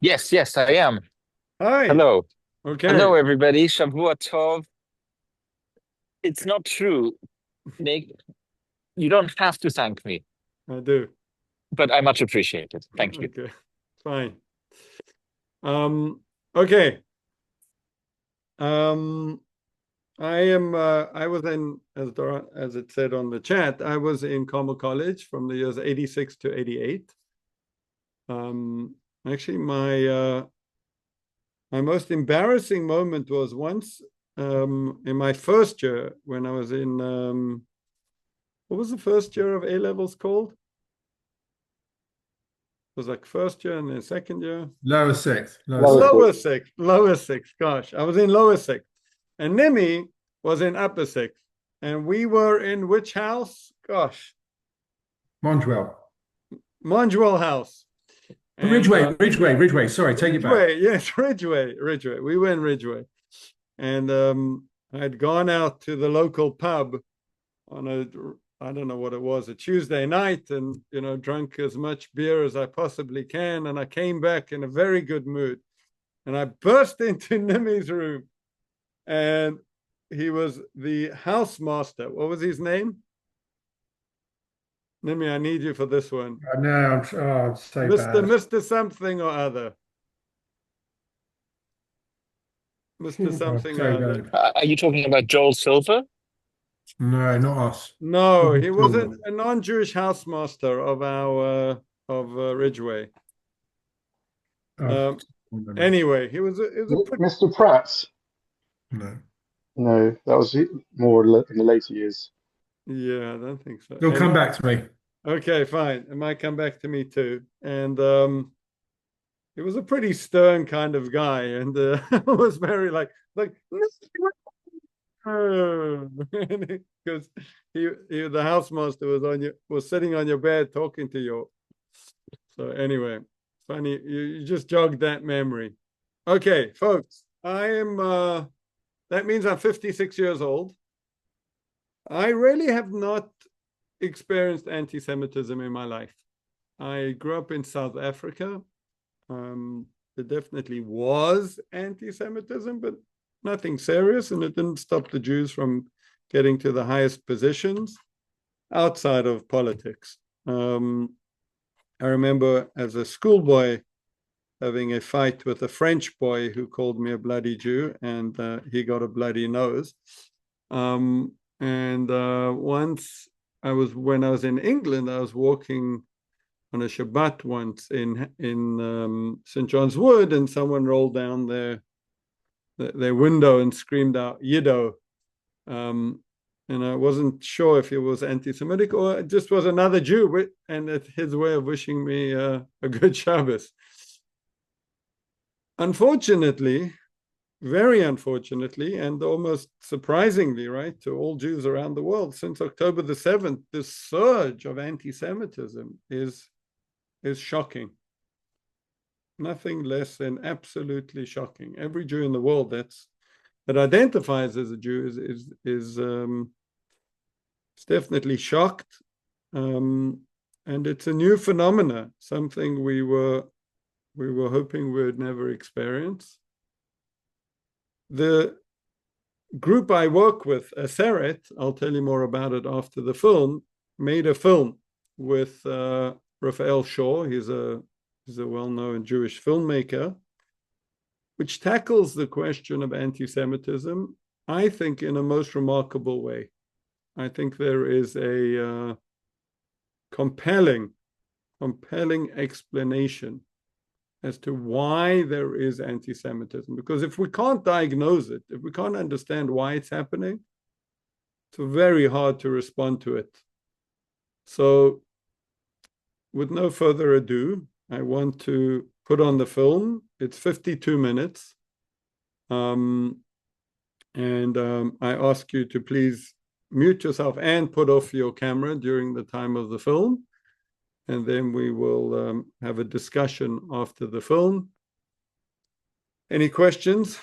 Yes, yes, I am. Hi. Hello. Okay, Hello, everybody. Shavua Tov. It's not true, Nick. You don't have to thank me, I do. but I much appreciate it. Thank you. Okay, fine. Um, okay. Um, I was in, as it said on the chat, I was in Carmel College from the years 86 to 88. Um, Actually, my most embarrassing moment was once in my first year when I was in what was the first year of A levels called? It was like first year and then second year. Lower sixth, lower Lower sixth. Lower six. sixth, lower sixth. Gosh, I was in lower sixth, and Nimi was in upper sixth, and we were in which house? Gosh, Mondwell. Monjwell House, and Ridgeway. Sorry, take it back. Ridgeway. Yes, Ridgeway. We were in Ridgeway, and I'd gone out to the local pub on a I don't know what it was, a Tuesday night, and drunk as much beer as I possibly can, and I came back in a very good mood, and I burst into Nimi's room. And he was the housemaster. What was his name? Nimi, I need you for this one. No, it's so Mr. bad. Mr. Something or other. Mr. Oh, Something or so other. bad. Are you talking about Joel Silver? No, not us. No, he was Cool. a non-Jewish housemaster of our of Ridgeway. Oh, Um, no. anyway, he was a pretty. Mr. Pratt. No. No, that was more in the later years. Yeah, I don't think so. It'll And come back to me. okay, fine. It might come back to me too. And he was a pretty stern kind of guy, and was very like because the housemaster was sitting on your bed talking to you. So anyway, funny you just jogged that memory. Okay, folks, I am. That means I'm 56 years old. I really have not experienced anti-Semitism in my life. I grew up in South Africa. Um, there definitely was anti-Semitism, but nothing serious, and it didn't stop the Jews from getting to the highest positions outside of politics. I remember as a schoolboy having a fight with a French boy who called me a bloody Jew, and he got a bloody nose. And once when I was in England, I was walking on a Shabbat once in St. John's Wood, and someone rolled down their window and screamed out "Yiddo," um, and I wasn't sure if it was anti-Semitic or it just was another Jew, and his way of wishing me a good Shabbos. Unfortunately, very unfortunately, and almost surprisingly, right, to all Jews around the world, since October the 7th, this surge of anti-Semitism is shocking. Nothing less than absolutely shocking. Every Jew in the world that identifies as a Jew is definitely shocked, and it's a new phenomena, something we were hoping we would never experience. The group I work with, Aseret, I'll tell you more about it after the film, made a film with Raphael Shaw. He's a well-known Jewish filmmaker, which tackles the question of anti-Semitism, I think, in a most remarkable way. I think there is a compelling explanation as to why there is anti-Semitism. Because if we can't diagnose it, if we can't understand why it's happening, it's very hard to respond to it. So, with no further ado, I want to put on the film. It's 52 minutes. And I ask you to please mute yourself and put off your camera during the time of the film. And then we will have a discussion after the film. Any questions?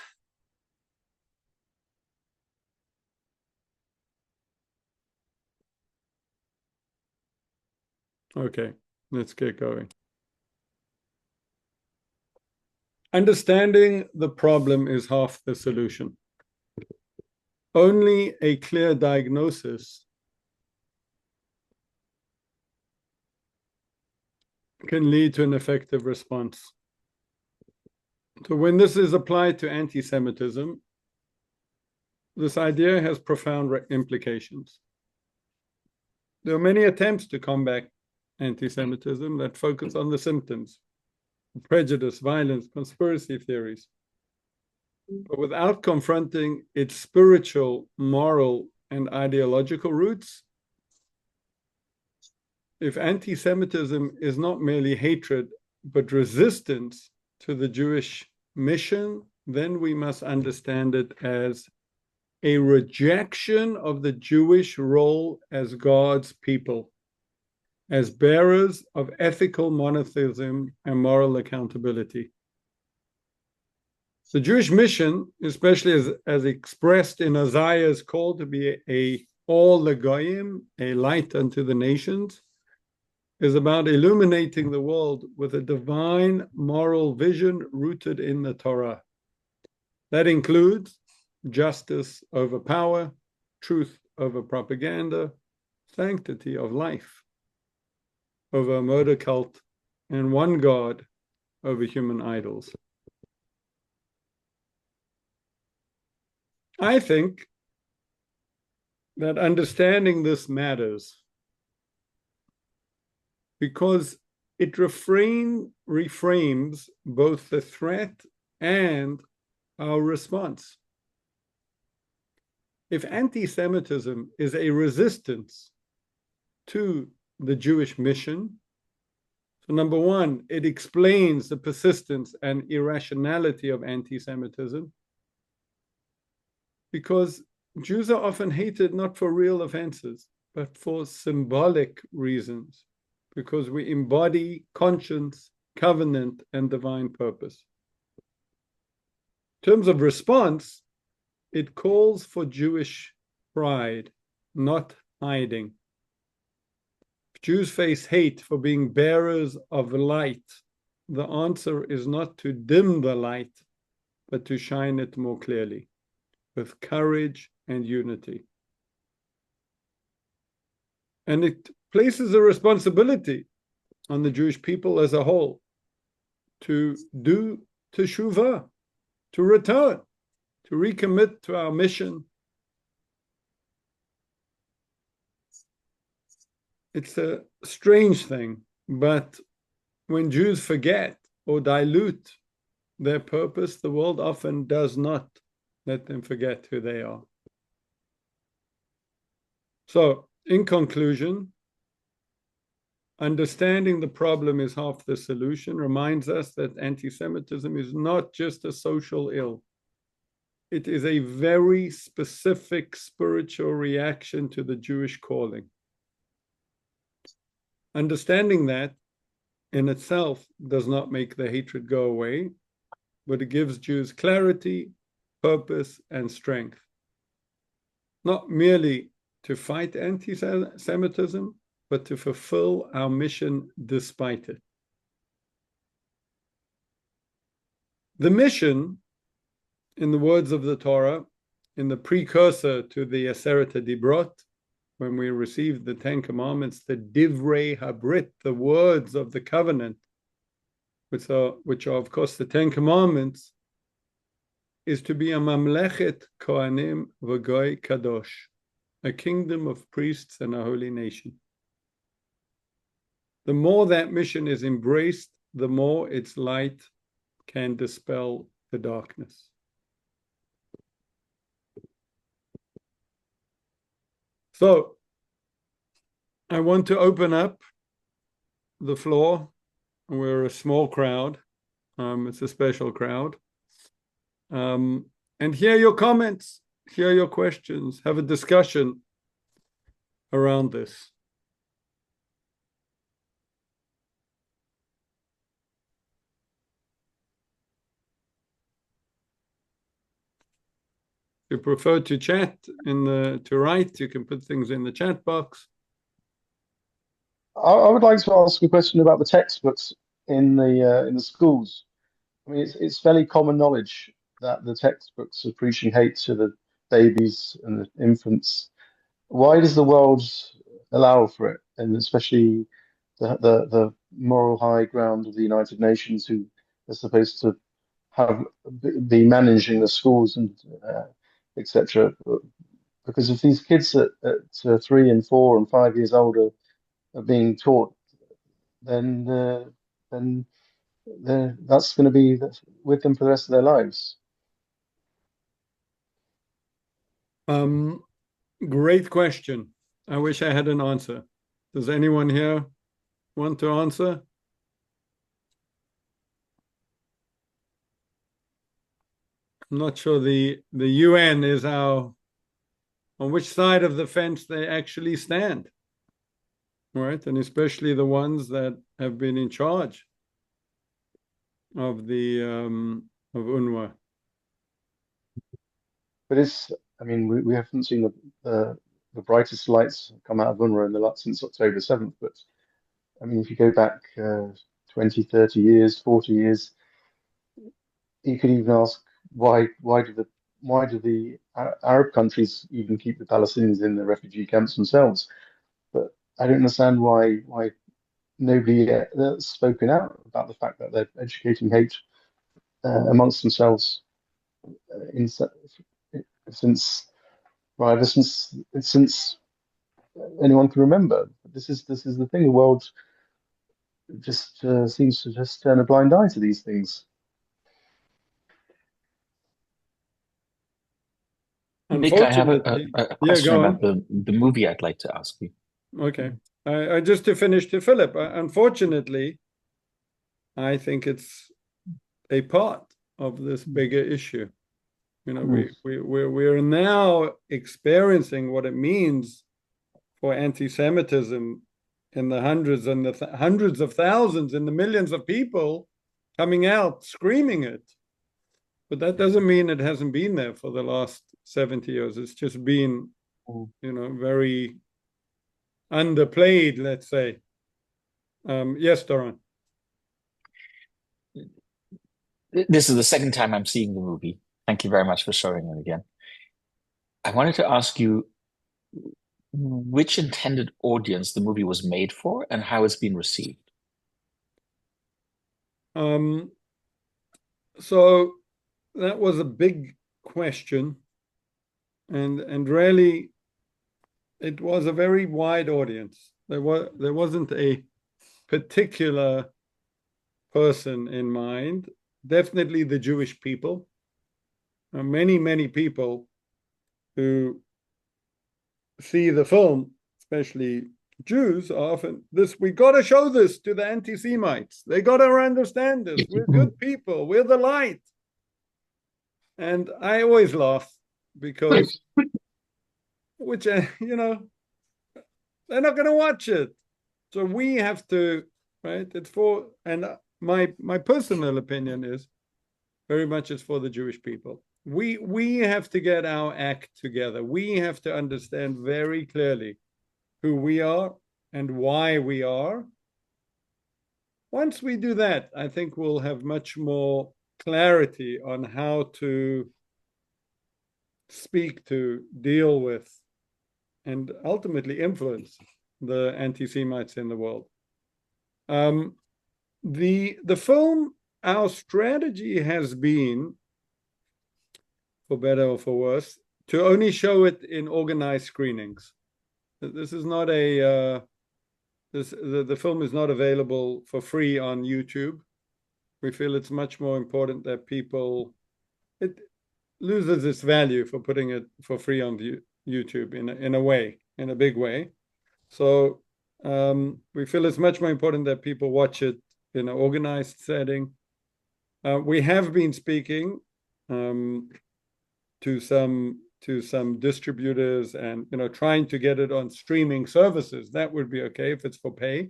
Okay, let's get going. Understanding the problem is half the solution. Only a clear diagnosis can lead to an effective response. So when this is applied to anti-Semitism, this idea has profound implications. There are many attempts to combat anti-Semitism that focus on the symptoms: prejudice, violence, conspiracy theories, but without confronting its spiritual, moral, and ideological roots. If anti-Semitism is not merely hatred, but resistance to the Jewish mission, then we must understand it as a rejection of the Jewish role as God's people, as bearers of ethical monotheism and moral accountability. The Jewish mission, especially as expressed in Isaiah's call to be all the goyim, a light unto the nations, is about illuminating the world with a divine moral vision rooted in the Torah. That includes justice over power, truth over propaganda, sanctity of life over a murder cult, and one God over human idols. I think that understanding this matters because it reframes both the threat and our response. If anti-Semitism is a resistance to the Jewish mission, so number one, it explains the persistence and irrationality of anti-Semitism, because Jews are often hated not for real offenses, but for symbolic reasons, because we embody conscience, covenant, and divine purpose. In terms of response, it calls for Jewish pride, not hiding. If Jews face hate for being bearers of light, the answer is not to dim the light, but to shine it more clearly, with courage and unity. And it places a responsibility on the Jewish people as a whole to do teshuvah, to return, to recommit to our mission. It's a strange thing, but when Jews forget or dilute their purpose, the world often does not let them forget who they are. So, in conclusion, understanding the problem is half the solution reminds us that anti-Semitism is not just a social ill. It is a very specific spiritual reaction to the Jewish calling. Understanding that in itself does not make the hatred go away, but it gives Jews clarity, purpose, and strength. Not merely to fight anti-Semitism, but to fulfill our mission despite it. The mission, in the words of the Torah, in the precursor to the Aseret Dibrot, when we received the Ten Commandments, the Divrei Habrit, the words of the covenant, which are of course the Ten Commandments, is to be a Mamlechet Kohanim V'Goy Kadosh, a kingdom of priests and a holy nation. The more that mission is embraced, the more its light can dispel the darkness. So, I want to open up the floor. We're a small crowd. It's a special crowd. And hear your comments, hear your questions, have a discussion around this. If you prefer to chat to write, you can put things in the chat box. I would like to ask a question about the textbooks in the schools. I mean, it's fairly common knowledge that the textbooks are preaching hate to the babies and the infants. Why does the world allow for it? And especially the moral high ground of the United Nations, who are supposed to have be managing the schools and etc. Because if these kids at 3 and 4 and 5 years old are being taught, then then that's going to be with them for the rest of their lives. Great question. I wish I had an answer. Does anyone here want to answer? I'm not sure the UN is on which side of the fence they actually stand, right? And especially the ones that have been in charge of the of UNRWA. But I mean, we haven't seen the brightest lights come out of UNRWA since October 7th. But I mean, if you go back 20, 30 years, 40 years, you could even ask why do the Arab countries even keep the Palestinians in the refugee camps themselves? But I don't understand why nobody has spoken out about the fact that they're educating hate amongst themselves in, since right ever since anyone can remember. This is the thing. The world just seems to just turn a blind eye to these things. Nick, I have Unfortunately, a yeah, question go about on. the movie I'd like to ask you. Okay. I just to finish to Philip. Unfortunately, I think it's a part of this bigger issue. You know, we're now experiencing what it means for anti-Semitism in the hundreds and the hundreds of thousands and the millions of people coming out screaming it. But that doesn't mean it hasn't been there for the last 70 years. It's just been, very underplayed, let's say. Yes, Doran. This is the second time I'm seeing the movie. Thank you very much for showing it again. I wanted to ask you which intended audience the movie was made for and how it's been received. So that was a big question, and really, it was a very wide audience. There wasn't a particular person in mind. Definitely the Jewish people. Many people who see the film, especially Jews, are often we got to show this to the anti-Semites. They got to understand this. We're good people. We're the light. And I always laugh because, they're not going to watch it. So we have to, right? It's for, and my personal opinion is very much it's for the Jewish people. We have to get our act together. We have to understand very clearly who we are and why we are. Once we do that, I think we'll have much more clarity on how to speak to, deal with, and ultimately influence the anti-Semites in the world. The film, our strategy has been, for better or for worse, to only show it in organized screenings. This is not the film is not available for free on YouTube. We feel it's much more important that it loses its value for putting it for free on YouTube in a big way. So we feel it's much more important that people watch it in an organized setting. We have been speaking to some distributors and trying to get it on streaming services. That would be okay if it's for pay.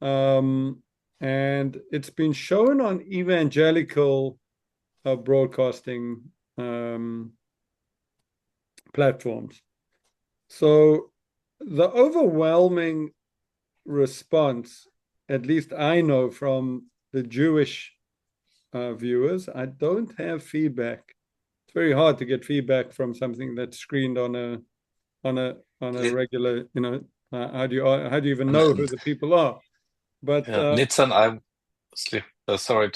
And it's been shown on evangelical broadcasting platforms. So the overwhelming response, at least I know from the Jewish viewers. I don't have feedback. It's very hard to get feedback from something that's screened on a regular. How do you even know who the people are? But Yeah, Nitzan, I'm sorry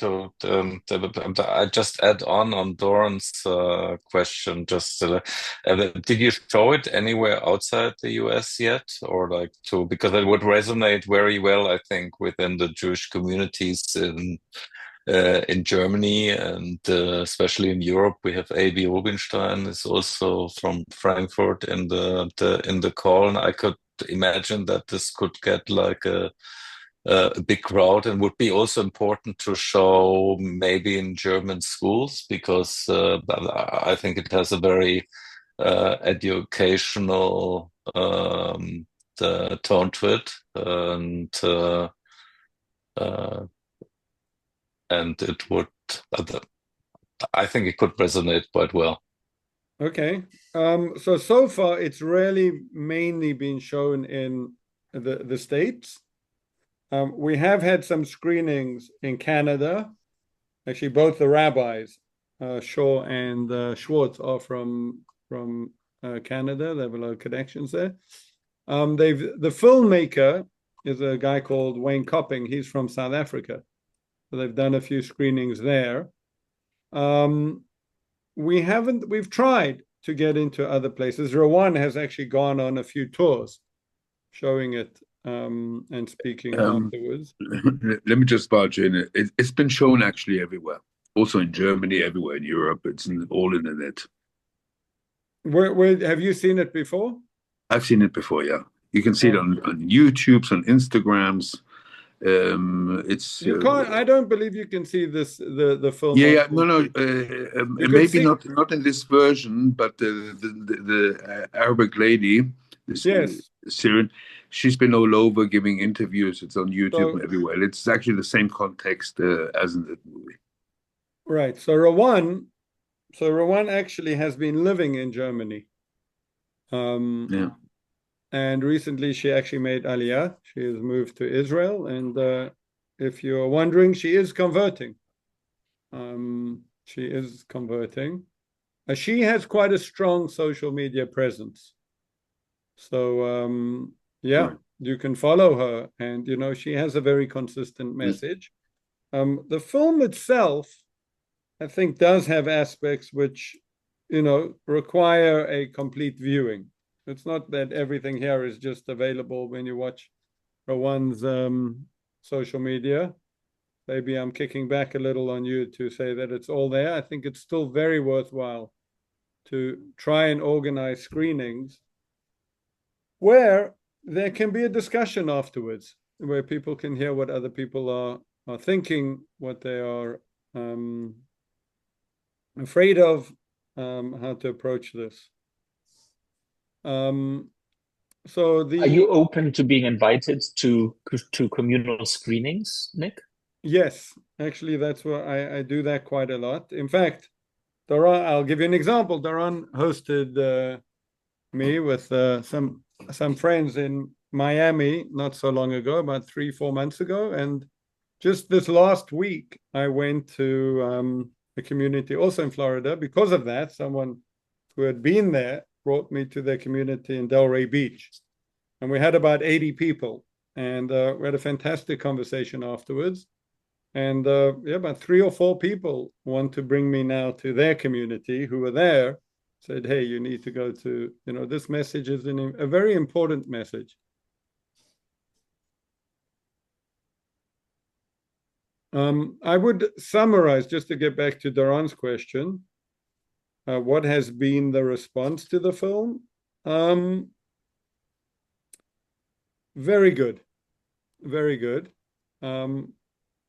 I just add on Doran's question. Just did you show it anywhere outside the US yet, or because it would resonate very well, I think, within the Jewish communities in Germany and especially in Europe. We have A.B. Rubinstein is also from Frankfurt in the call, and I could imagine that this could get like a big crowd, and would be also important to show maybe in German schools, because I think it has a very educational tone to it, and it would, I think it could resonate quite well. Okay. So far, it's really mainly been shown in the States. We have had some screenings in Canada. Actually, both the rabbis, Shaw and Schwartz, are from Canada. They have a lot of connections there. The filmmaker is a guy called Wayne Copping. He's from South Africa. So they've done a few screenings there. We've tried to get into other places. Rowan has actually gone on a few tours showing it and speaking afterwards. Let me just barge in. It's been shown actually everywhere, also in Germany, everywhere in Europe. It's all in the net. Where have you seen it before? I've seen it before, yeah. You can see it on YouTube's, on Instagrams. You can't. I don't believe you can see the film. Yeah, no. Maybe not in this version, but the Arabic lady, this Syrian, she's been all over giving interviews. It's on YouTube and everywhere. It's actually the same context as in the movie. Right. So Rowan actually has been living in Germany. Yeah. And recently she actually made Aliyah. She has moved to Israel. And if you're wondering, she is converting. She is converting. She has quite a strong social media presence. So, you can follow her. And, she has a very consistent message. The film itself, I think, does have aspects which, require a complete viewing. It's not that everything here is just available when you watch Rowan's social media. Maybe I'm kicking back a little on you to say that it's all there. I think it's still very worthwhile to try and organize screenings where there can be a discussion afterwards, where people can hear what other people are thinking, what they are afraid of, how to approach this. Are you open to being invited to communal screenings, Nick? Yes, actually, that's where I do that quite a lot. In fact, Doron, I'll give you an example. Doron hosted me with some friends in Miami not so long ago, about 3-4 months ago, and just this last week I went to a community also in Florida. Because of that, someone who had been there brought me to their community in Delray Beach, and we had about 80 people, and we had a fantastic conversation afterwards. And about 3 or 4 people want to bring me now to their community who were there, said, hey, you need to go to, this message is a very important message. I would summarize, just to get back to Doron's question, what has been the response to the film? Very good. Very good.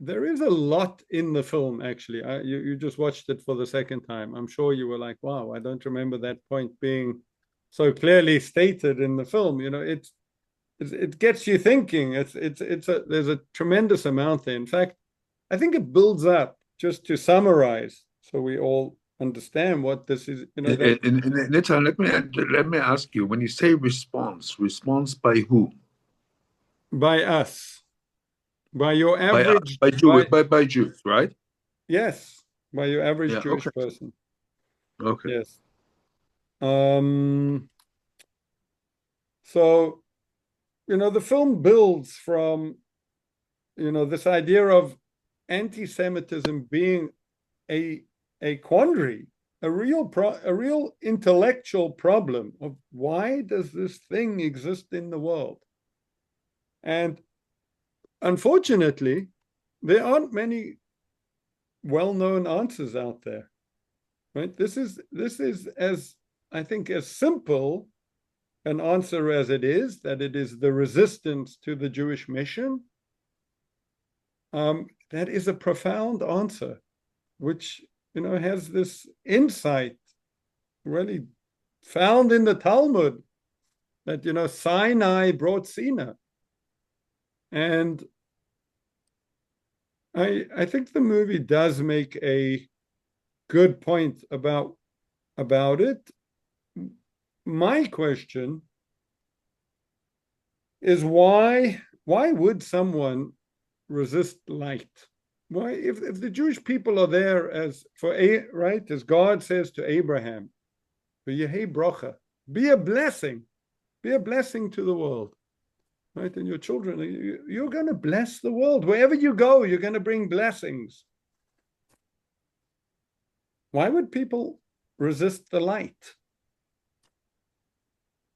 There is a lot in the film, actually. You just watched it for the second time. I'm sure you were like, wow, I don't remember that point being so clearly stated in the film. It gets you thinking. There's a tremendous amount there. In fact, I think it builds up, just to summarize, so we all understand what this is. Nita, let me ask you, when you say response by who? By us. By your average by Jews, right? Yes, by your average Yeah, Jewish okay. person. Okay. Yes. So, the film builds from, this idea of anti-Semitism being a quandary, a real intellectual problem of why does this thing exist in the world? And unfortunately, there aren't many well-known answers out there. Right? This is as, I think, as simple an answer as it is, that it is the resistance to the Jewish mission. That is a profound answer, which has this insight really found in the Talmud, that Sinai brought Sina. And I think the movie does make a good point about it. My question is why would someone resist light? Why, if the Jewish people are there as God says to Abraham, "V'yehei bracha," be a blessing to the world, right? And your children, you're going to bless the world wherever you go. You're going to bring blessings. Why would people resist the light?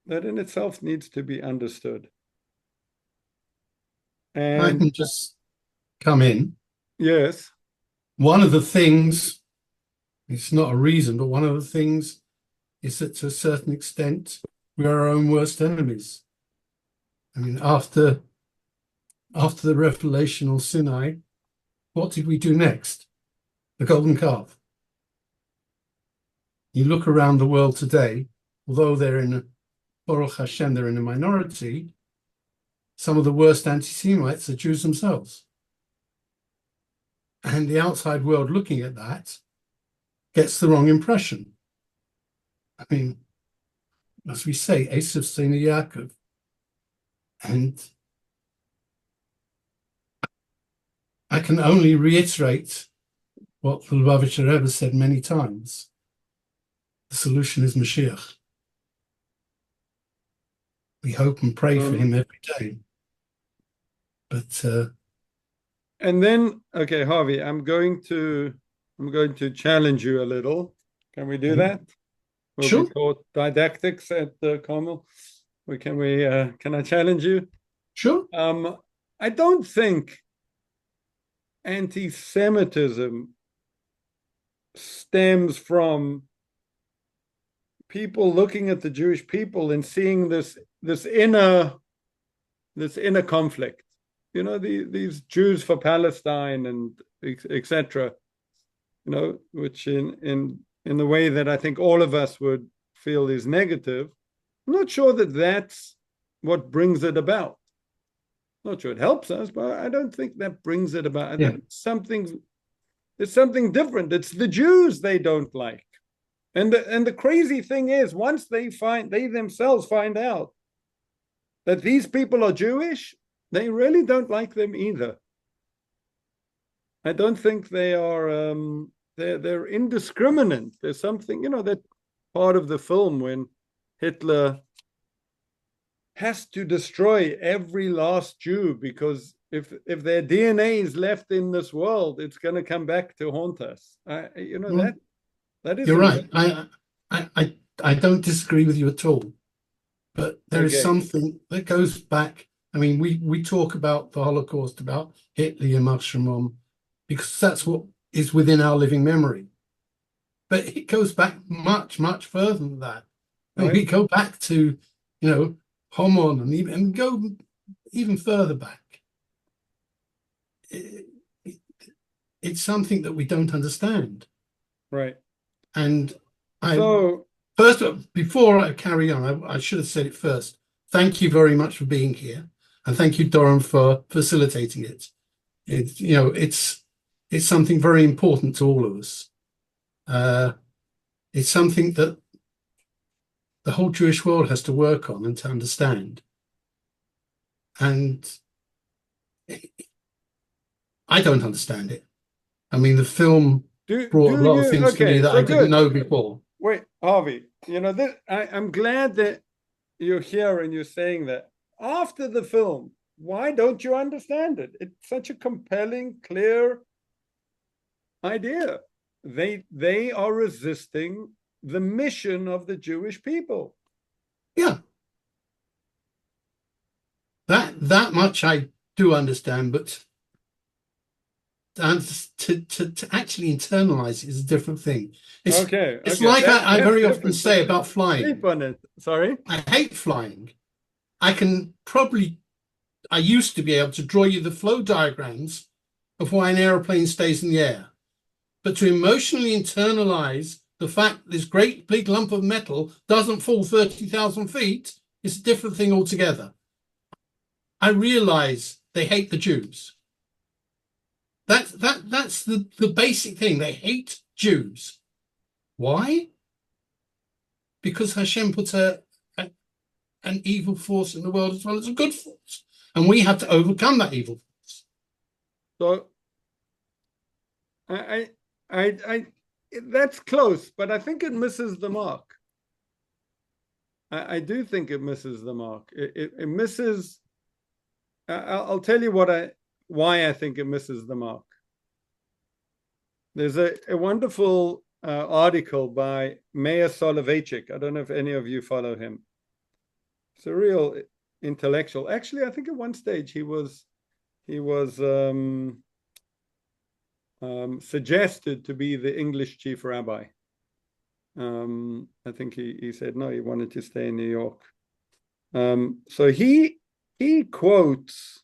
That in itself needs to be understood. I And can just come in. yes, One of the things, it's not a reason, but one of the things is that to a certain extent, we are our own worst enemies. I mean, after the revelational Sinai, what did we do next? The golden calf. You look around the world today, although Baruch Hashem, they're in a minority, some of the worst anti-Semites are Jews themselves. And the outside world looking at that gets the wrong impression. I mean, as we say, Esav Sina Yaakov. And I can only reiterate what the Lubavitcher Rebbe said many times. The solution is Mashiach. We hope and pray for him every day. But and then, okay, Harvey, I'm going to challenge you a little. Can we do that? Will sure. be taught didactics at Carmel. Can I challenge you? Sure. I don't think anti-Semitism stems from people looking at the Jewish people and seeing this inner conflict. These Jews for Palestine and etc. Which in the way that I think all of us would feel is negative. I'm not sure that that's what brings it about. Not sure it helps us, but I don't think that brings it about. Yeah. It's something different. It's the Jews they don't like. And the crazy thing is, once they themselves find out that these people are Jewish, they really don't like them either. I don't think they are, they're indiscriminate. There's something, that part of the film when Hitler has to destroy every last Jew, because if their DNA is left in this world, it's going to come back to haunt us. That is. You're right. I don't disagree with you at all. But there is something that goes back. I mean, we talk about the Holocaust, about Hitler and Shimon, because that's what is within our living memory. But it goes back much, much further than that. And we go back to, Homon and go even further back. It's something that we don't understand. Right. And before I carry on, I should have said it first. Thank you very much for being here. And thank you, Doran, for facilitating it. It's something very important to all of us. It's something that the whole Jewish world has to work on and to understand. And I don't understand it. I mean, the film brought a lot of things to me that I didn't know before. Wait, Harvey, you know, I'm glad that you're here and you're saying that. After the film, why don't you understand it? It's such a compelling, clear idea. They are resisting the mission of the Jewish people. Yeah. That much I do understand, but to actually internalize it is a different thing. It's like I very often say about flying. Sleep on it. Sorry? I hate flying. I used to be able to draw you the flow diagrams of why an aeroplane stays in the air. But to emotionally internalize the fact this great big lump of metal doesn't fall 30,000 feet is a different thing altogether. I realize they hate the Jews. That's the basic thing. They hate Jews. Why? Because Hashem puts an evil force in the world as well as a good force. And we have to overcome that evil force. So I that's close, but I think it misses the mark. I do think it misses the mark. It misses. I'll tell you why I think it misses the mark. There's a wonderful article by Meir Soloveichik. I don't know if any of you follow him. It's a real intellectual. Actually, I think at one stage he was suggested to be the English chief rabbi. I think he said no, he wanted to stay in New York. So he quotes,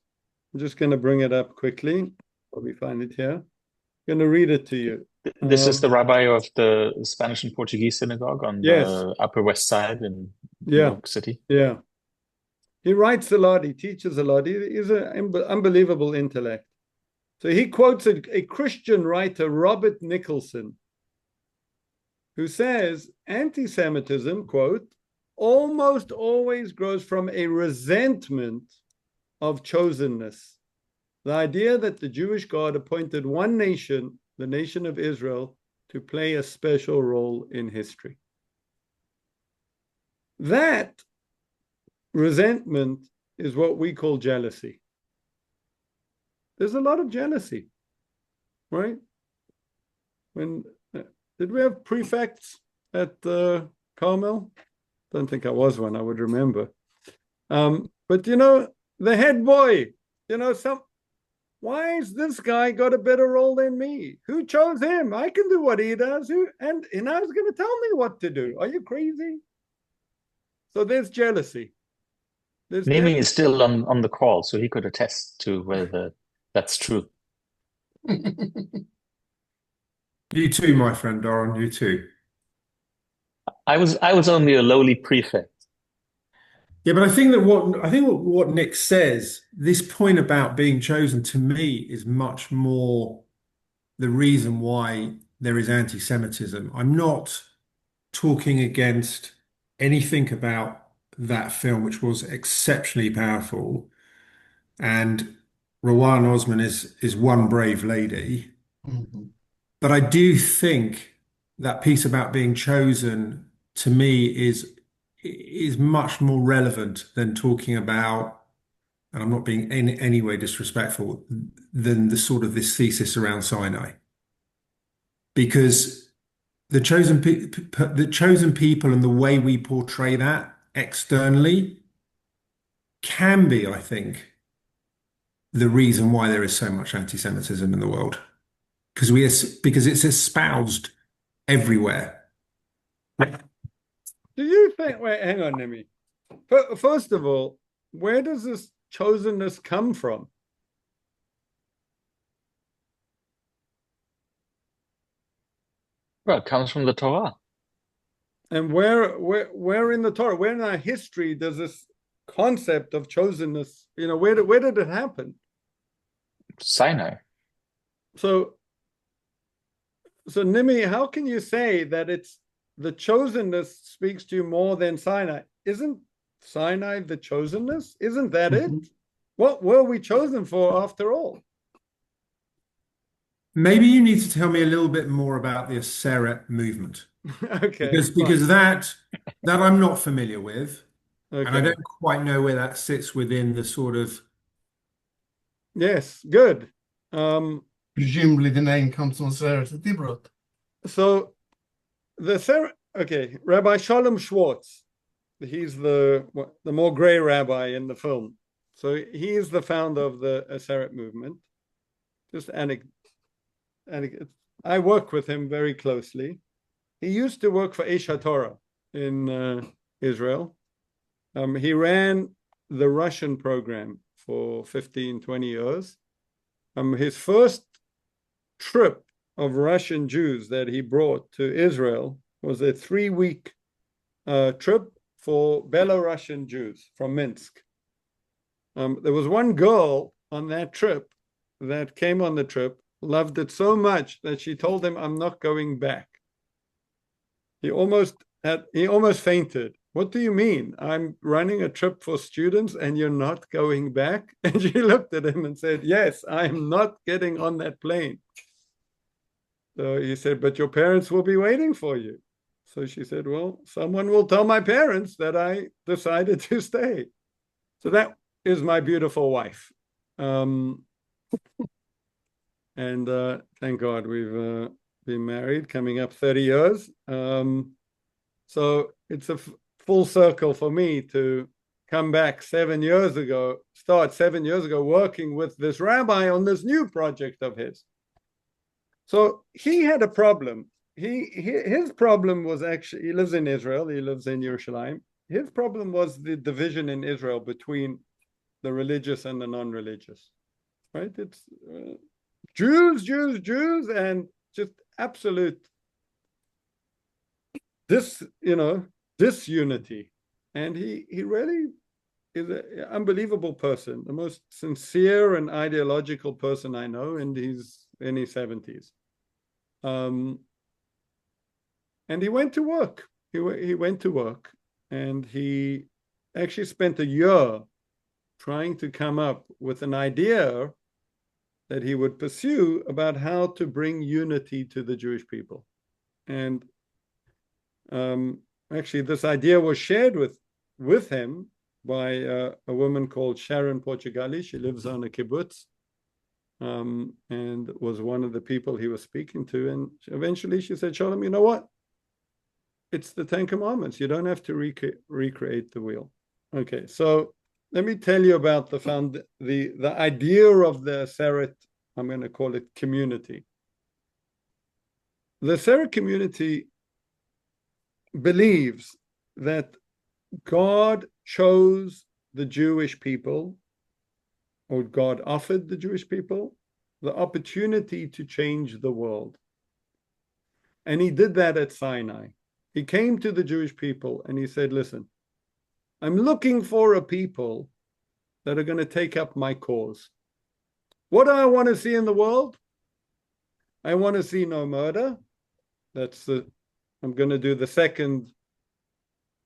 I'm just going to bring it up quickly. Probably find it here. I'm going to read it to you. This is the rabbi of the Spanish and Portuguese synagogue on the Upper West Side in New York City. Yeah. He writes a lot. He teaches a lot. He's an unbelievable intellect. So he quotes a Christian writer, Robert Nicholson, who says, anti-Semitism, quote, almost always grows from a resentment of chosenness. The idea that the Jewish God appointed one nation, the nation of Israel, to play a special role in history. That resentment is what we call jealousy. There's a lot of jealousy, right? When did we have prefects at Carmel? Don't think I was one. I would remember. But you know, the head boy. You know, why has this guy got a better role than me? Who chose him? I can do what he does. And now he's going to tell me what to do. Are you crazy? So there's jealousy. Nimi is still on the call, so he could attest to whether that's true. You too, my friend Doran, you too. I was only a lowly prefect. Yeah, but I think that what Nick says, this point about being chosen, to me is much more the reason why there is anti-Semitism. I'm not talking against anything about that film, which was exceptionally powerful, and Rowan Osman is one brave lady. Mm-hmm. But I do think that piece about being chosen, to me, is much more relevant than talking about, and I'm not being in any way disrespectful, than the sort of this thesis around Sinai. Because the chosen people and the way we portray that externally can be, I think, the reason why there is so much anti-Semitism in the world. Because it's espoused everywhere. Do you think, wait, hang on, Nimi. First of all, where does this chosenness come from? Well, it comes from the Torah. And where in the Torah, where in our history does this concept of chosenness, you know, where did it happen? Sinai. So Nimi, how can you say that it's the chosenness speaks to you more than Sinai? Isn't Sinai the chosenness? Isn't that it? What were we chosen for after all? Maybe you need to tell me a little bit more about the Aseret movement. Okay, because that I'm not familiar with, and I okay. don't quite know where that sits within the sort of. Yes, good. Presumably the name comes from Sarah to Dibroth. So okay, Rabbi Shalom Schwartz, he's the more gray rabbi in the film. So he is the founder of the Aseret movement. Just I work with him very closely. He used to work for Eish HaTorah in Israel. He ran the Russian program for 15, 20 years. His first trip of Russian Jews that he brought to Israel was a 3-week trip for Belarusian Jews from Minsk. There was one girl on that trip that came on the trip, loved it so much that she told him, "I'm not going back." He almost fainted. "What do you mean? I'm running a trip for students and you're not going back?" And she looked at him and said, "Yes, I'm not getting on that plane." So he said, "But your parents will be waiting for you." So she said, "Well, someone will tell my parents that I decided to stay." So that is my beautiful wife. And thank God we've been married, coming up 30 years. So it's a full circle for me to come back 7 years ago, start 7 years ago working with this rabbi on this new project of his. So he had a problem. His problem was actually, he lives in Israel, he lives in Yerushalayim. His problem was the division in Israel between the religious and the non-religious, right? It's Jews, Jews, Jews, and just absolute disunity. And he really is an unbelievable person, the most sincere and ideological person I know, and he's in his 70s. And he went to work. He went to work, and he actually spent a year trying to come up with an idea that he would pursue about how to bring unity to the Jewish people. And actually, this idea was shared with him by a woman called Sharon Portugali. She lives on a kibbutz, and was one of the people he was speaking to. And eventually she said, "Shalom, you know what? It's the 10 Commandments. You don't have to recreate the wheel." Okay, so let me tell you about the idea of the Aseret. I'm going to call it community. The Aseret community believes that God chose the Jewish people, or God offered the Jewish people the opportunity to change the world. And he did that at Sinai. He came to the Jewish people and he said, "Listen, I'm looking for a people that are going to take up my cause. What do I want to see in the world? I want to see no murder." I'm going to do the second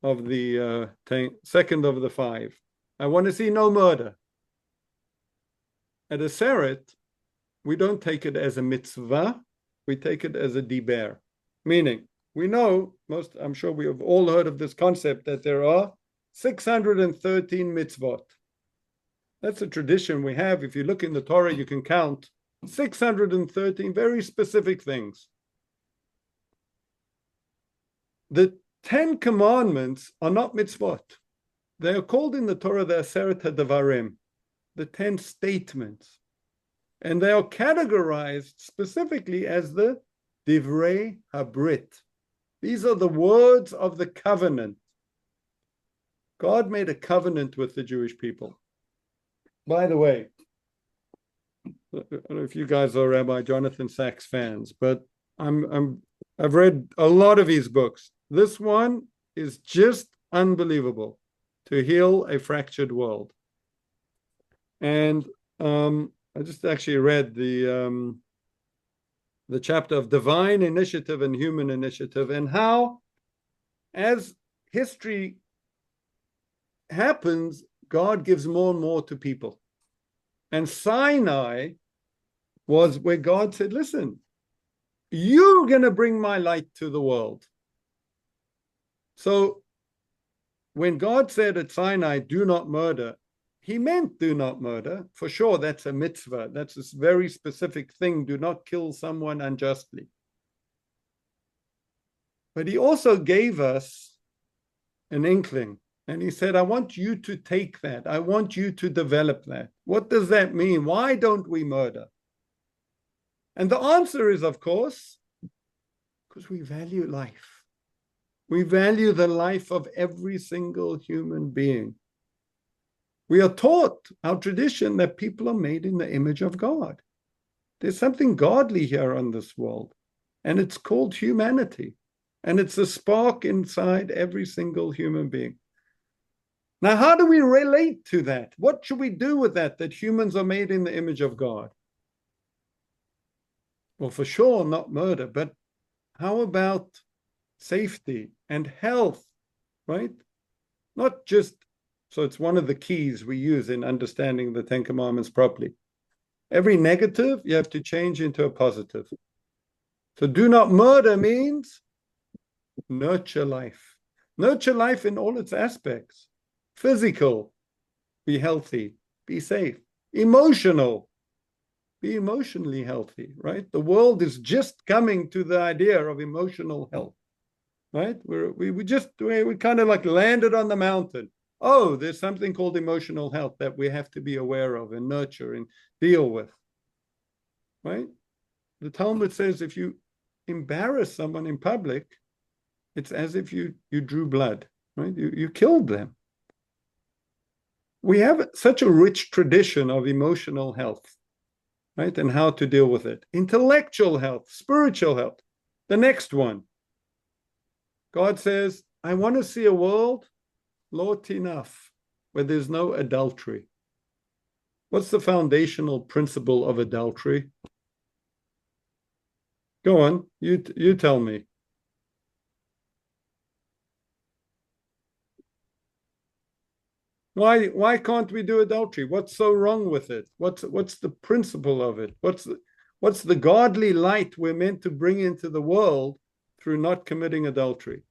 of the 5. I want to see no murder. At Aseret, we don't take it as a mitzvah, we take it as a diber. Meaning, we know, I'm sure we have all heard of this concept that there are 613 mitzvot. That's a tradition we have. If you look in the Torah, you can count 613 very specific things. The 10 commandments are not mitzvot. They are called in the Torah the Aseret HaDavarim, the 10 statements. And they are categorized specifically as the Divrei HaBrit. These are the words of the covenant. God made a covenant with the Jewish people. By the way, I don't know if you guys are Rabbi Jonathan Sacks fans, but I've read a lot of his books. This one is just unbelievable, to heal a fractured world. And I just actually read the chapter of divine initiative and human initiative, and how, as history happens, God gives more and more to people. And Sinai was where God said, listen, you're going to bring my light to the world. So when God said at Sinai, do not murder, he meant do not murder. For sure, that's a mitzvah. That's a very specific thing. Do not kill someone unjustly. But he also gave us an inkling. And he said, I want you to take that. I want you to develop that. What does that mean? Why don't we murder? And the answer is, of course, because we value life. We value the life of every single human being. We are taught, our tradition, that people are made in the image of God. There's something godly here on this world, and it's called humanity. And it's a spark inside every single human being. Now, how do we relate to that? What should we do with that humans are made in the image of God? Well, for sure, not murder, but how about safety and health, right? Not just, so it's one of the keys we use in understanding the Ten Commandments properly. Every negative, you have to change into a positive. So do not murder means nurture life. Nurture life in all its aspects. Physical, be healthy, be safe. Emotional, be emotionally healthy, right? The world is just coming to the idea of emotional health, right? We kind of like landed on the mountain. Oh, there's something called emotional health that we have to be aware of and nurture and deal with, right? The Talmud says if you embarrass someone in public, it's as if you drew blood, right? You killed them. We have such a rich tradition of emotional health, right? And how to deal with it. Intellectual health, spiritual health. The next one. God says, I want to see a world, Lord enough, where there's no adultery. What's the foundational principle of adultery? Go on, you tell me. Why can't we do adultery? What's so wrong with it? What's the principle of it? What's the godly light we're meant to bring into the world through not committing adultery?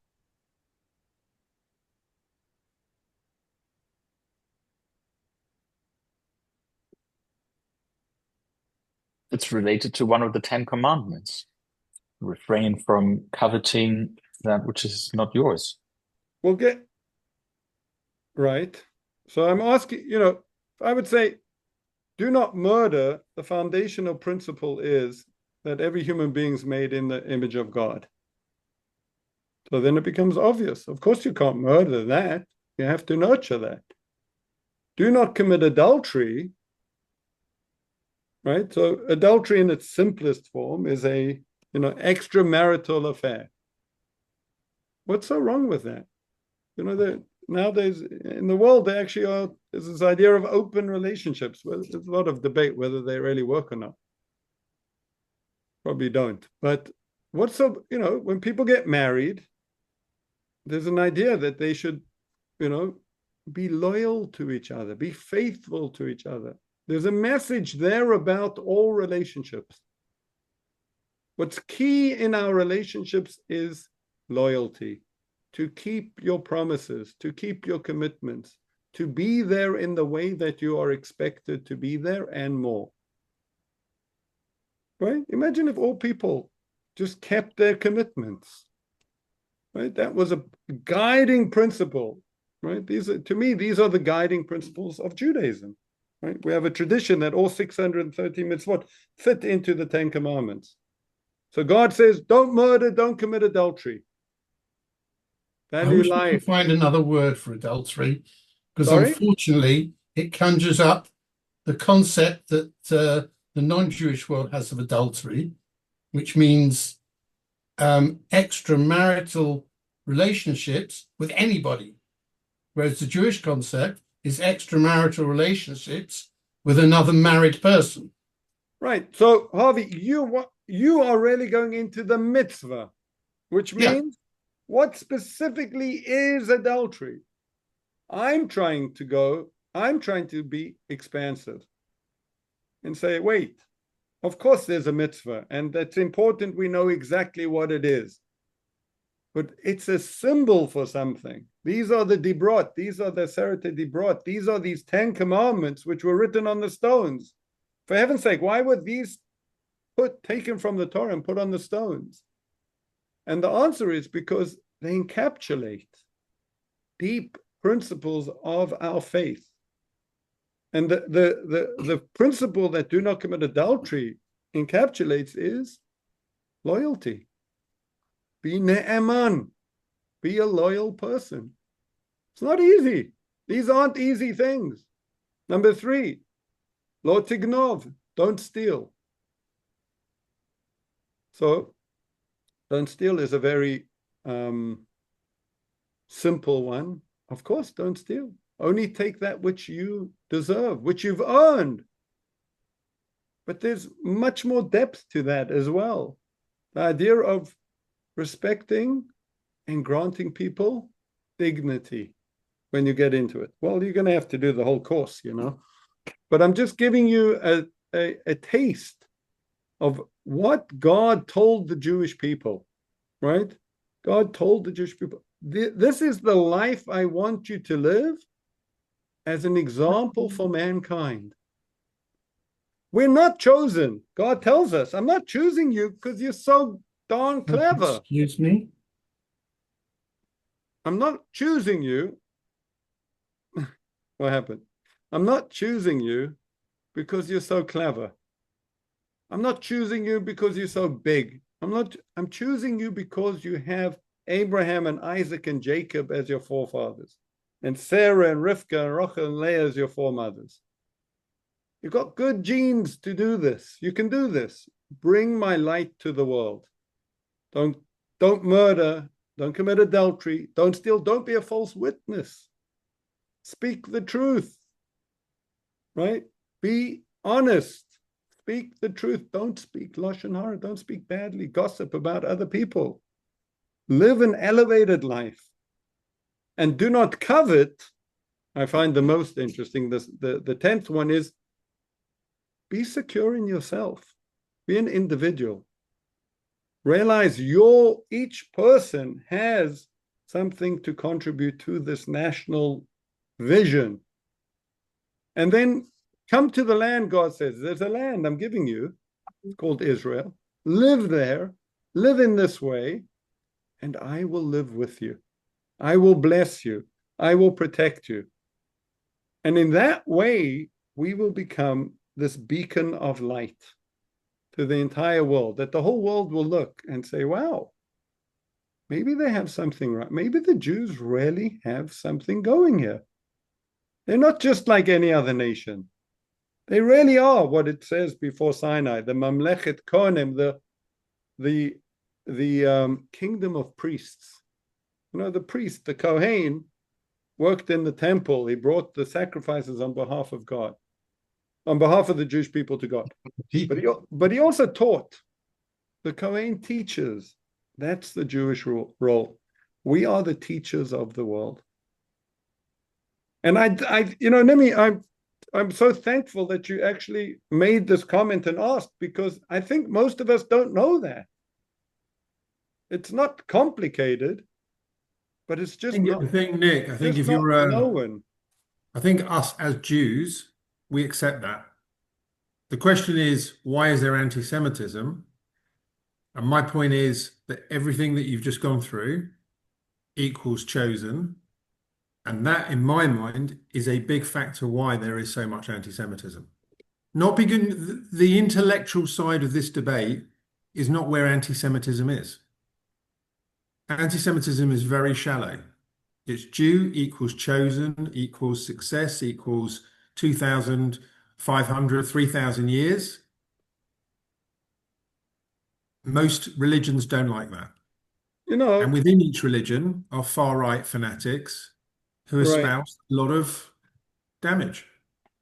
It's related to one of the Ten Commandments. Refrain from coveting that which is not yours. We'll get right. So I'm asking, I would say, do not murder. The foundational principle is that every human being is made in the image of God. So then it becomes obvious. Of course, you can't murder that. You have to nurture that. Do not commit adultery, right? So adultery in its simplest form is a, extramarital affair. What's so wrong with that? Nowadays in the world, there actually there's this idea of open relationships. Well, there's a lot of debate whether they really work or not. Probably don't. But when people get married, there's an idea that they should, be loyal to each other, be faithful to each other. There's a message there about all relationships. What's key in our relationships is loyalty, to keep your promises, to keep your commitments, to be there in the way that you are expected to be there and more. Right? Imagine if all people just kept their commitments. Right? That was a guiding principle. Right? These are the guiding principles of Judaism. Right? We have a tradition that all 630 mitzvot fit into the Ten Commandments. So God says, don't murder, don't commit adultery. Value I wish life. we could find another word for adultery, because unfortunately it conjures up the concept that the non-Jewish world has of adultery, which means extramarital relationships with anybody, whereas the Jewish concept is extramarital relationships with another married person. Right. So, Harvey, you are really going into the mitzvah, which means what specifically is adultery? I'm trying to be expansive and say, wait, Of course, there's a mitzvah, and it's important we know exactly what it is. But it's a symbol for something. These are the dibrot. These are the Aseret dibrot. These are these 10 commandments which were written on the stones. For heaven's sake, why were these taken from the Torah and put on the stones? And the answer is because they encapsulate deep principles of our faith. And the principle that do not commit adultery encapsulates is loyalty. Be ne'eman. Be a loyal person. It's not easy. These aren't easy things. Number 3, lo tignov. Don't steal. So, don't steal is a very simple one. Of course, don't steal. Only take that which you deserve, which you've earned. But there's much more depth to that as well. The idea of respecting and granting people dignity when you get into it. Well, you're going to have to do the whole course, you know. But I'm just giving you a taste of what God told the Jewish people, right? God told the Jewish people, this is the life I want you to live as an example for mankind. We're not chosen. God tells us, I'm not choosing you because you're so darn clever. Excuse me? I'm not choosing you. What happened? I'm not choosing you because you're so clever. I'm not choosing you because you're so big. I'm choosing you because you have Abraham and Isaac and Jacob as your forefathers, and Sarah and Rivka and Rachel and Leah as your foremothers. You've got good genes to do this. You can do this. Bring my light to the world. Don't murder. Don't commit adultery. Don't steal. Don't be a false witness. Speak the truth. Right? Be honest. Speak the truth. Don't speak lashon hara. Don't speak badly. Gossip about other people. Live an elevated life. And do not covet. I find the most interesting. The 10th one is be secure in yourself. Be an individual. Realize each person has something to contribute to this national vision. And then come to the land, God says, there's a land I'm giving you. It's called Israel. Live there, live in this way, and I will live with you. I will bless you. I will protect you. And in that way, we will become this beacon of light to the entire world, that the whole world will look and say, wow, maybe they have something right. Maybe the Jews really have something going here. They're not just like any other nation. They really are what it says before Sinai, the Mamlechet Kohanim, the kingdom of priests. You know, the priest, the Kohen, worked in the temple. He brought the sacrifices on behalf of God, on behalf of the Jewish people to God. But he also taught. The Kohen teaches. That's the Jewish role. We are the teachers of the world. And I'm so thankful that you actually made this comment and asked, because I think most of us don't know that. It's not complicated, but it's just the thing, Nick. I think if you're known. I think us as Jews, we accept that. The question is, why is there anti-Semitism? And my point is that everything that you've just gone through equals chosen. And that, in my mind, is a big factor why there is so much anti-Semitism. Not because the intellectual side of this debate is not where anti-Semitism is. Anti-Semitism is very shallow. It's Jew equals chosen equals success equals 2,500, 3,000 years. Most religions don't like that. And within each religion are far-right fanatics who espouse a lot of damage.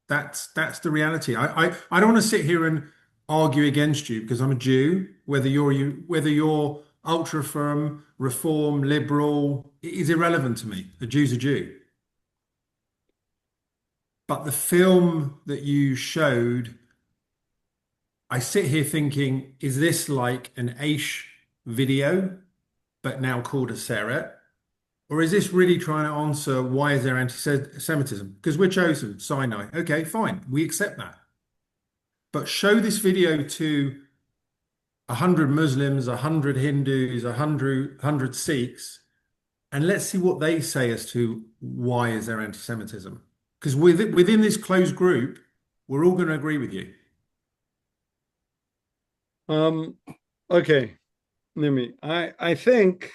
That's the reality. I don't want to sit here and argue against you because I'm a Jew. Whether you're ultra firm, reform, liberal, it is irrelevant to me. A Jew's a Jew. But the film that you showed I sit here thinking, is this like an Aish video, but now called a Seret? Or is this really trying to answer why is there anti-Semitism? Because we're chosen, Sinai. Okay, fine, we accept that. But show this video to 100 Muslims, 100 Hindus, 100 Sikhs, and let's see what they say as to why is there anti-Semitism. Because within this closed group, we're all going to agree with you. Okay, Nimi, I think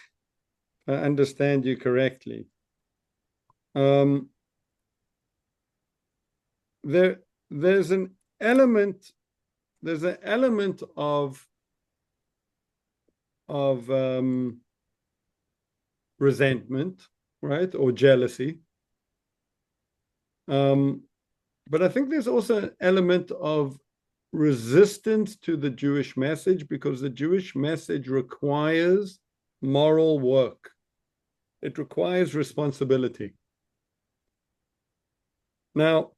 I understand you correctly. There's an element of resentment, right, or jealousy. But I think there's also an element of resistance to the Jewish message, because the Jewish message requires moral work. It requires responsibility. Now,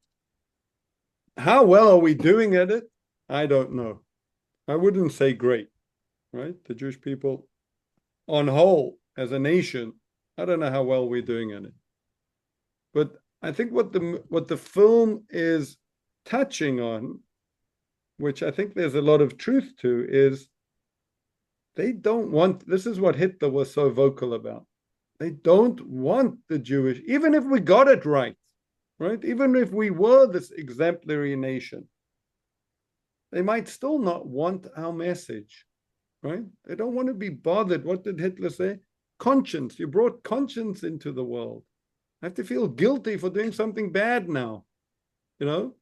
how well are we doing at it? I don't know. I wouldn't say great, right? The Jewish people on whole, as a nation, I don't know how well we're doing at it. But I think what the film is touching on, which I think there's a lot of truth to, is they don't want, this is what Hitler was so vocal about. They don't want the Jewish, even if we got it right? Even if we were this exemplary nation, they might still not want our message, right? They don't want to be bothered. What did Hitler say? Conscience. You brought conscience into the world. I have to feel guilty for doing something bad now. You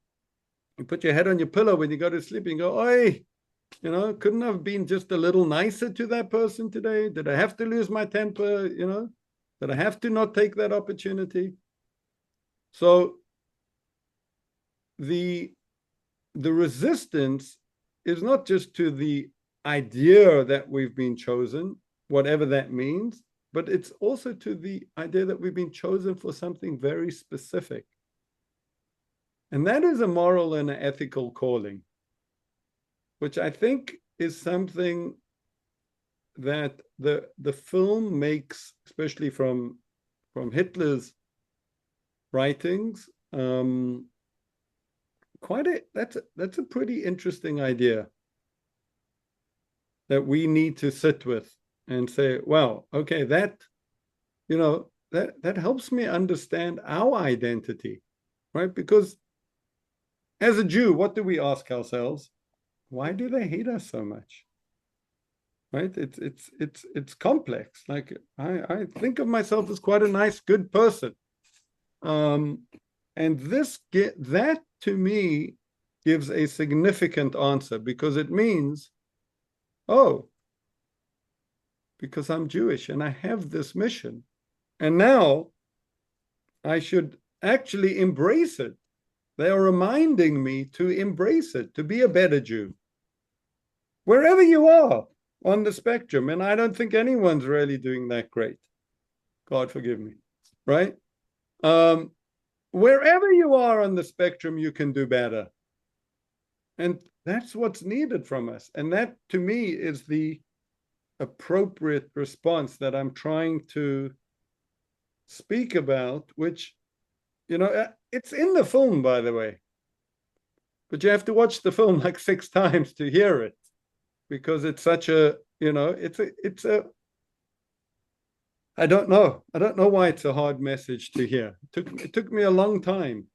put your head on your pillow when you go to sleep and you go, oi, couldn't I have been just a little nicer to that person today? Did I have to lose my temper? Did I have to not take that opportunity? So the resistance is not just to the idea that we've been chosen, whatever that means, but it's also to the idea that we've been chosen for something very specific. And that is a moral and an ethical calling, which I think is something that the film makes, especially from Hitler's writings, that's a pretty interesting idea that we need to sit with and say, well, okay, that helps me understand our identity, right? Because as a Jew, what do we ask ourselves? Why do they hate us so much? Right? It's complex. Like I think of myself as quite a nice, good person. And that to me gives a significant answer, because it means, oh, because I'm Jewish and I have this mission, and now I should actually embrace it. They are reminding me to embrace it, to be a better Jew, wherever you are on the spectrum. And I don't think anyone's really doing that great. God forgive me, right? Wherever you are on the spectrum, you can do better. And that's what's needed from us. And that, to me, is the appropriate response that I'm trying to speak about, which, it's in the film, by the way. But you have to watch the film like 6 times to hear it, because it's such a, I don't know why it's a hard message to hear. It took me a long time.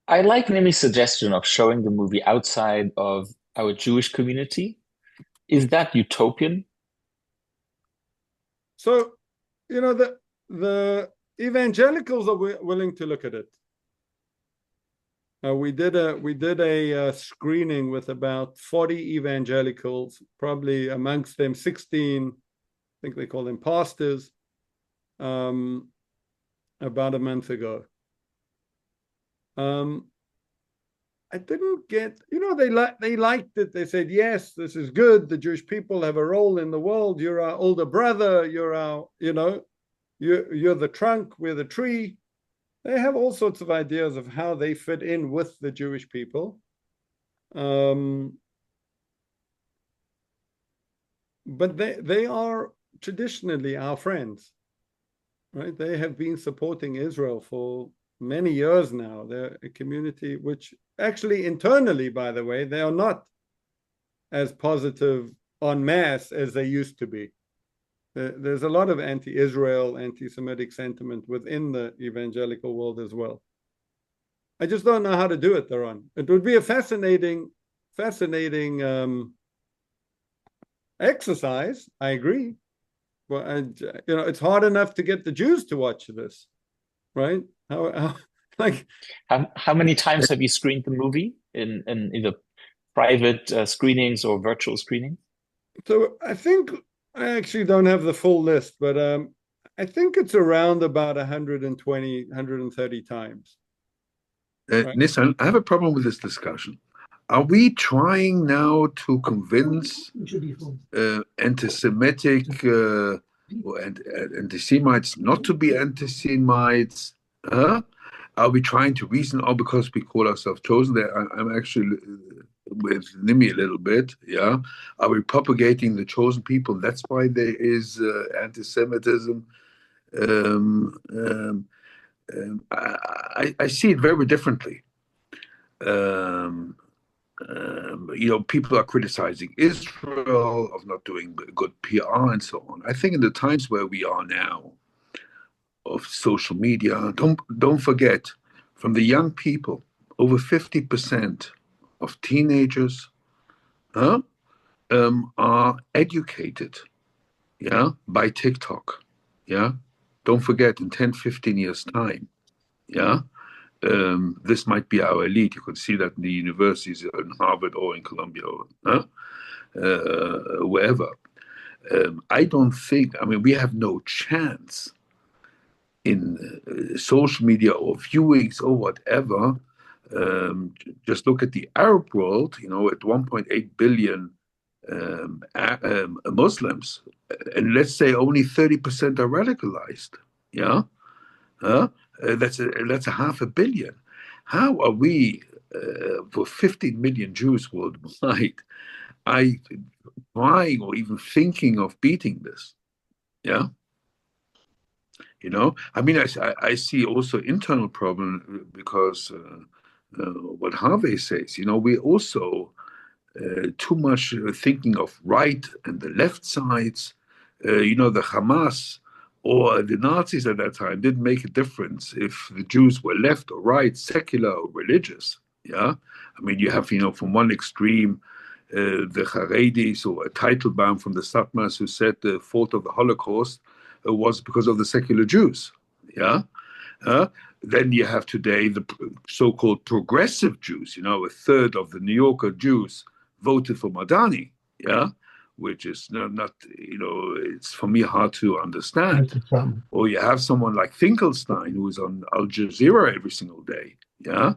I like Nimi's suggestion of showing the movie outside of our Jewish community. Is that utopian? So, the evangelicals are willing to look at it. We did a screening with about 40 evangelicals, probably amongst them 16, I think they call them pastors, about a month ago. I didn't get, they liked it. They said, yes, this is good. The Jewish people have a role in the world. You're our older brother. You're our, you're the trunk, we're the tree. They have all sorts of ideas of how they fit in with the Jewish people. But they are traditionally our friends, right? They have been supporting Israel for many years now. They're a community which actually internally, by the way, they are not as positive en masse as they used to be. There's a lot of anti-Israel, anti-Semitic sentiment within the evangelical world as well. I just don't know how to do it, Theron. It would be a fascinating exercise. I agree. Well, it's hard enough to get the Jews to watch this, right? How many times have you screened the movie in either private screenings or virtual screenings? So I think I actually don't have the full list, but I think it's around about 120, 130 times. Right? Nissan, I have a problem with this discussion. Are we trying now to convince anti-Semitic or anti-Semites not to be anti-Semites? Are we trying to reason, because we call ourselves chosen? I'm actually with Nimi a little bit, yeah. Are we propagating the chosen people? That's why there is anti-Semitism. I see it very differently. People are criticizing Israel of not doing good PR and so on. I think in the times where we are now, of social media, don't forget, from the young people, over 50% of teenagers are educated, yeah, by TikTok, yeah. Don't forget, in 10, 15 years' time, yeah, this might be our elite. You could see that in the universities in Harvard or in Columbia, wherever. I don't think, we have no chance in social media or viewings or whatever. Just look at the Arab world, at 1.8 billion Muslims, and let's say only 30% are radicalized. Yeah, that's a half a billion. How are we, for 15 million Jews worldwide, trying or even thinking of beating this? Yeah. I see also internal problem because what Harvey says, we also too much thinking of right and the left sides. The Hamas or the Nazis at that time didn't make a difference if the Jews were left or right, secular or religious. Yeah, you have from one extreme the Haredis or a Teitelbaum from the Satmars who said the fault of the Holocaust was because of the secular Jews. Yeah. Then you have today the so-called progressive Jews. A third of the New Yorker Jews voted for Madani. Yeah, which is not it's for me hard to understand. Or you have someone like Finkelstein who is on Al Jazeera every single day. Yeah.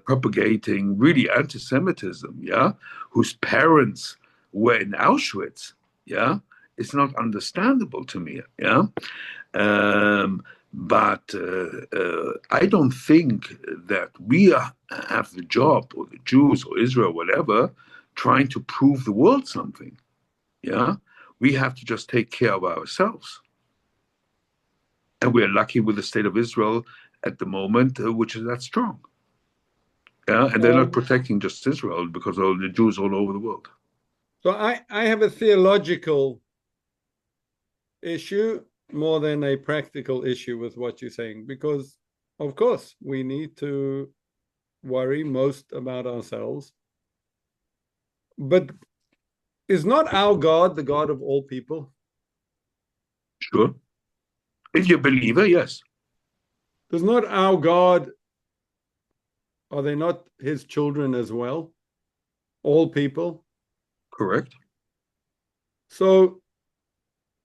Propagating really anti-Semitism, yeah, whose parents were in Auschwitz, yeah, it's not understandable to me, yeah. But I don't think that we have the job, or the Jews or Israel, whatever, trying to prove the world something, yeah. We have to just take care of ourselves. And we're lucky with the state of Israel at the moment, which is that strong. Yeah, and they're not protecting just Israel because of the Jews all over the world. So I have a theological issue more than a practical issue with what you're saying, because of course we need to worry most about ourselves. But is not our God the God of all people? Sure. If you're a believer, yes. Does not our God, are they not his children as well? All people? Correct. So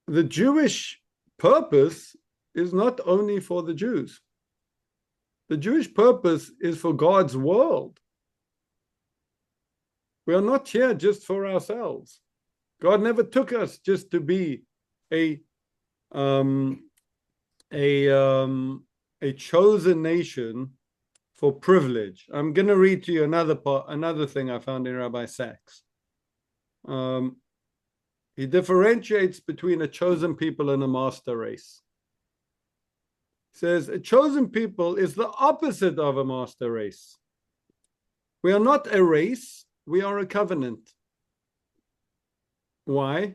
the Jewish purpose is not only for the Jews. The Jewish purpose is for God's world. We are not here just for ourselves. God never took us just to be a chosen nation for privilege. I'm going to read to you another thing I found in Rabbi Sachs. He differentiates between a chosen people and a master race. He says a chosen people is the opposite of a master race. We are not a race, we are a covenant. Why?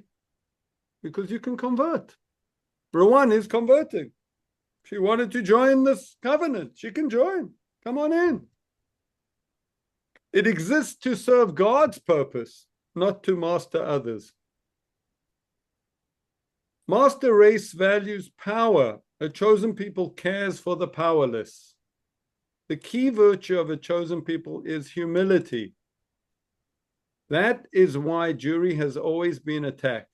Because you can convert. Rowan is converting. She wanted to join this covenant. She can join. Come on in. It exists to serve God's purpose, not to master others. Master race values power. A chosen people cares for the powerless. The key virtue of a chosen people is humility. That is why Jewry has always been attacked,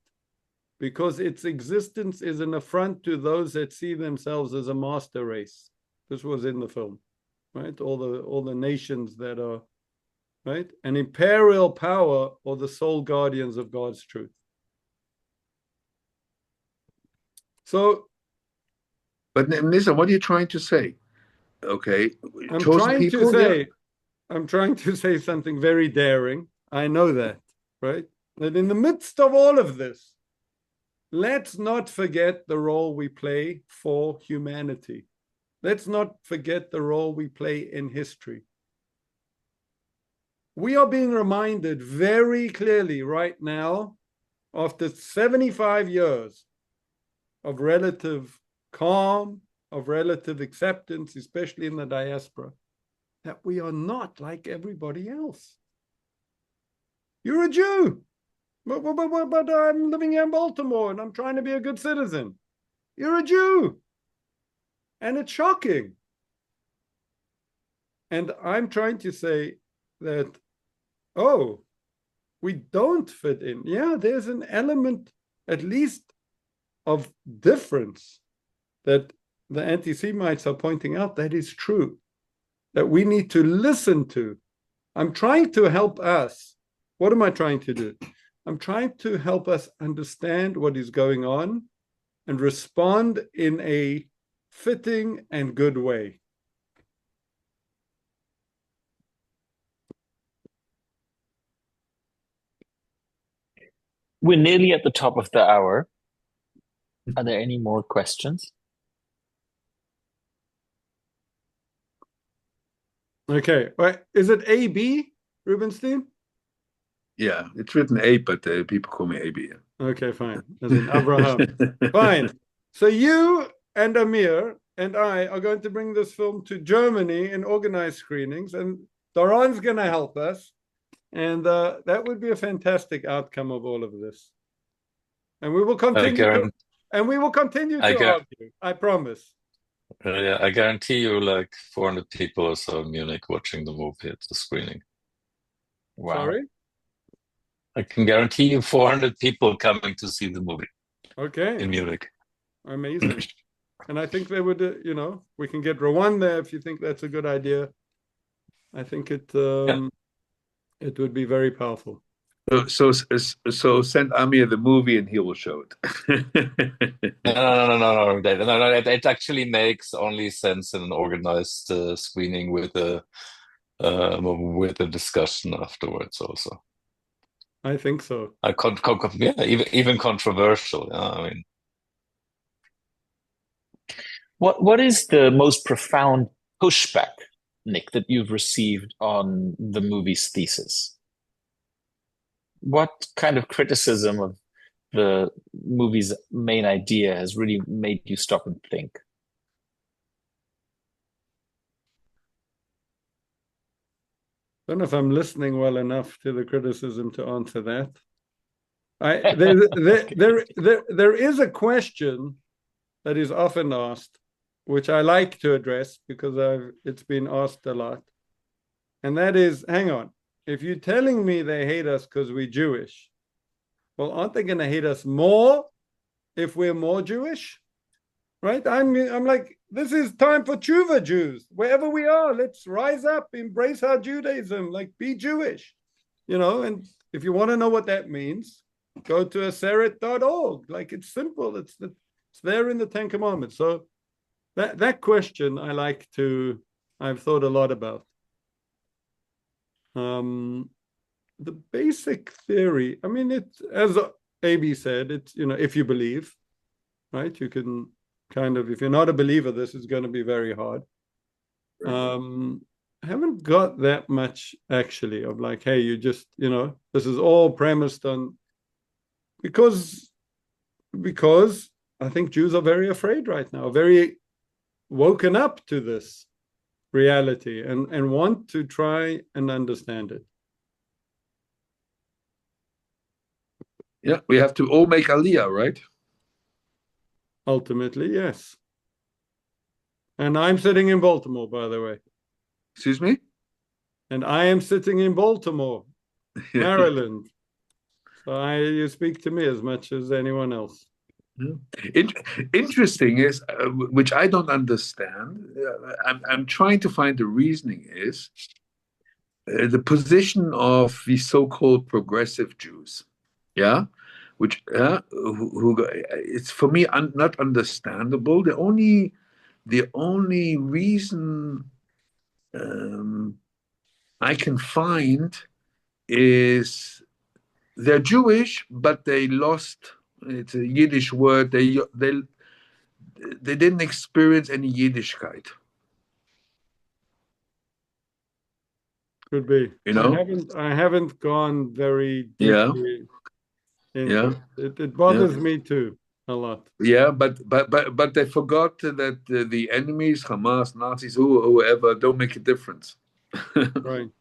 because its existence is an affront to those that see themselves as a master race. This was in the film, right? All the nations that are, right? An imperial power or the sole guardians of God's truth. So, but Nisa, what are you trying to say? Okay, I'm trying to say something very daring. I know that, right? That in the midst of all of this, let's not forget the role we play for humanity. Let's not forget the role we play in history. We are being reminded very clearly right now, after 75 years of relative calm, of relative acceptance, especially in the diaspora, that we are not like everybody else. You're a Jew, but I'm living here in Baltimore and I'm trying to be a good citizen. You're a Jew. And it's shocking. And I'm trying to say that, oh, we don't fit in. Yeah, there's an element, at least, of difference that the anti-Semites are pointing out that is true, that we need to listen to. I'm trying to help us. What am I trying to do? I'm trying to help us understand what is going on and respond in a fitting and good way. We're nearly at the top of the hour. Are there any more questions? Okay. Right. Is it AB, Rubenstein? Yeah, it's written A, but people call me AB. Okay, fine. As in Abraham. Fine. So you and Amir and I are going to bring this film to Germany and organize screenings, and Doron's going to help us. And that would be a fantastic outcome of all of this. And we will continue to argue. I promise. Yeah, I guarantee you like 400 people or so in Munich watching the movie at the screening. Wow. Sorry? I can guarantee you 400 people coming to see the movie. Okay. In Munich. Amazing. And I think they would, we can get Rowan there if you think that's a good idea. I think it would be very powerful. So send Amir the movie and he will show it. No. It actually makes only sense in an organized screening with a discussion afterwards also. I think so. Even controversial. Yeah, I mean, what is the most profound pushback, Nick, that you've received on the movie's thesis? What kind of criticism of the movie's main idea has really made you stop and think? I don't know if I'm listening well enough to the criticism to answer that. There is a question that is often asked, which I like to address because it's been asked a lot. And that is, hang on, if you're telling me they hate us because we're Jewish, well, aren't they going to hate us more if we're more Jewish? Right? I'm like, this is time for tshuva, Jews. Wherever we are, let's rise up, embrace our Judaism, like be Jewish. And if you want to know what that means, go to aseret.org. Like it's simple. It's there in the Ten Commandments. So that question I like to I've thought a lot about. The basic theory, I mean, it, as AB said, it's, you know, if you believe, right? You can kind of, if you're not a believer, this is going to be very hard. I haven't got that much actually of like, hey, you just, you know, this is all premised on, because I think Jews are very afraid right now, very woken up to this reality and want to try and understand it. Yeah, we have to all make Aliyah, right? Ultimately, yes. And I'm sitting in Baltimore, by the way. Excuse me? And I am sitting in Baltimore, Maryland. So you speak to me as much as anyone else. Interesting is, which I don't understand. I'm trying to find the reasoning is the position of the so-called progressive Jews, yeah, which who it's for me not understandable. The only reason I can find is they're Jewish, but they lost. It's a Yiddish word. They didn't experience any Yiddishkeit. Could be. You know? I haven't gone very Yeah. deeply Yeah. into it bothers me too a lot. Yeah, but they forgot that the enemies, Hamas, Nazis, whoever, don't make a difference. Right.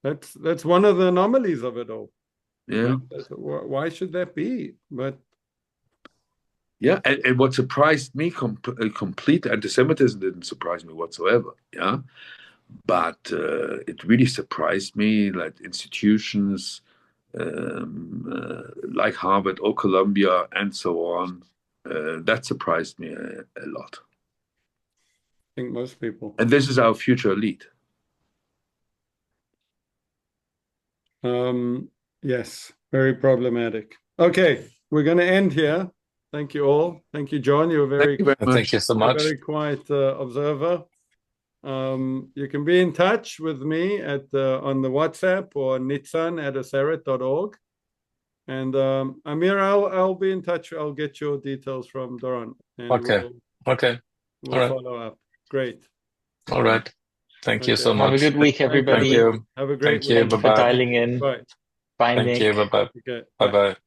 That's one of the anomalies of it all. Yeah. Why should that be? But yeah, and what surprised me complete anti-Semitism didn't surprise me whatsoever. Yeah, but it really surprised me, like institutions like Harvard or Columbia and so on. That surprised me a lot. I think most people. And this is our future elite. Yes, very problematic. Okay, we're going to end here. Thank you all. Thank you, John. You're very, Thank you very much. Thank you so much. very quiet observer. You can be in touch with me on the WhatsApp or nitzan@aseret.org. And Amir, I'll be in touch. I'll get your details from Doron. And Okay. We'll follow up. Great. All right. Thank you so Have a much. good week, everybody. Thank you. Have a great Thank you. week. Thank you for Bye-bye. dialing in. Bye. Bye, Thank Nick. you. Bye-bye. Okay. Bye-bye.